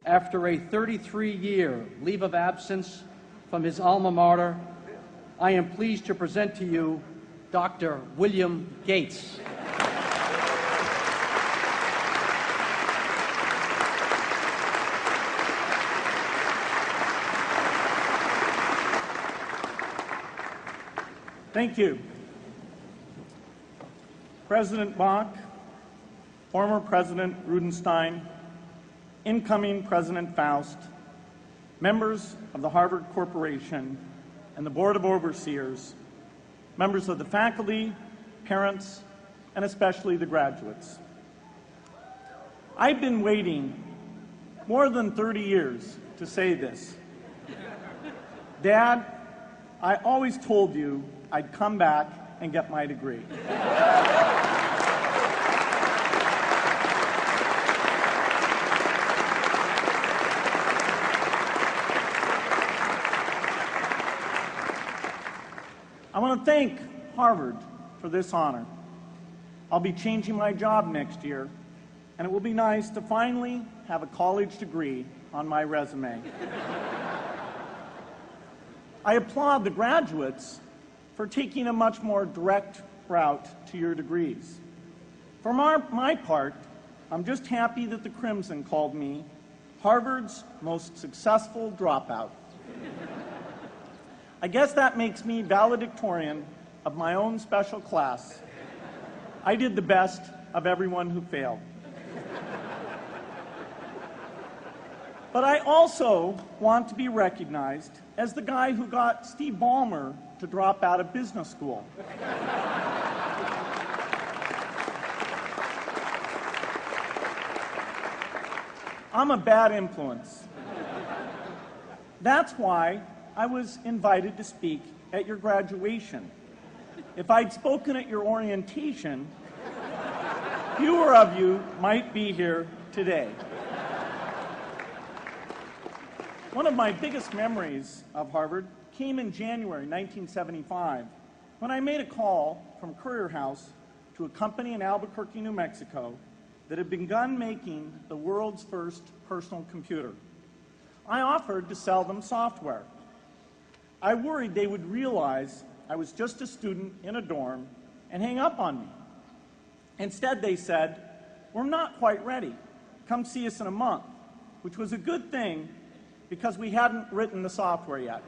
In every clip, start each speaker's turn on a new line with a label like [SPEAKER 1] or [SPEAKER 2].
[SPEAKER 1] After a 33-year leave of absence from his alma mater, I am pleased to present to you Dr. William Gates.
[SPEAKER 2] Thank you. President Bach, former President Rudenstein, incoming President Faust, members of the Harvard Corporation and the Board of Overseers, members of the faculty, parents, and especially the graduates. I've been waiting more than 30 years to say this. Dad, I always told you I'd come back and get my degree. I want to thank Harvard for this honor. I'll be changing my job next year, and it will be nice to finally have a college degree on my resume. I applaud the graduates for taking a much more direct route to your degrees. For my part, I'm just happy that the Crimson called me Harvard's most successful dropout. I guess that makes me valedictorian of my own special class. I did the best of everyone who failed. But I also want to be recognized as the guy who got Steve Ballmer to drop out of business school. I'm a bad influence. That's why I was invited to speak at your graduation. If I'd spoken at your orientation, fewer of you might be here today. One of my biggest memories of Harvard came in January 1975 when I made a call from Courier House to a company in Albuquerque, New Mexico that had begun making the world's first personal computer. I offered to sell them software. I worried they would realize I was just a student in a dorm and hang up on me. Instead, they said, "We're not quite ready. Come see us in a month," which was a good thing because we hadn't written the software yet.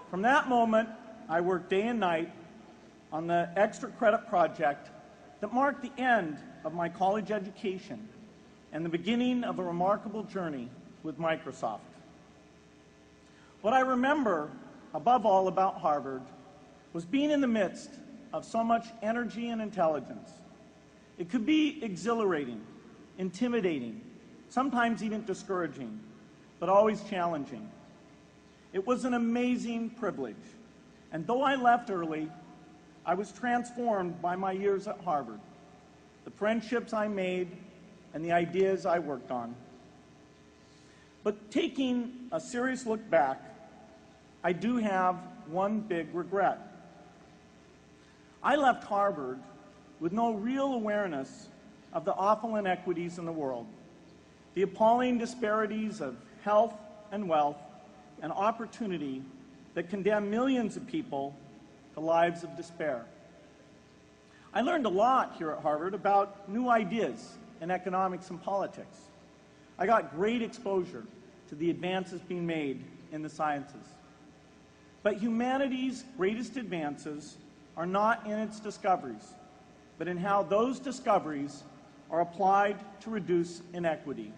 [SPEAKER 2] From that moment, I worked day and night on the extra credit project that marked the end of my college education and the beginning of a remarkable journey with Microsoft. What I remember above all about Harvard was being in the midst of so much energy and intelligence. It could be exhilarating, intimidating, sometimes even discouraging, but always challenging. It was an amazing privilege, and though I left early, I was transformed by my years at Harvard, the friendships I made, and the ideas I worked on. But taking a serious look back, I do have one big regret. I left Harvard with no real awareness of the awful inequities in the world, the appalling disparities of health and wealth and opportunity that condemn millions of people to lives of despair. I learned a lot here at Harvard about new ideas in economics and politics. I got great exposure to the advances being made in the sciences. But humanity's greatest advances are not in its discoveries, but in how those discoveries are applied to reduce inequity.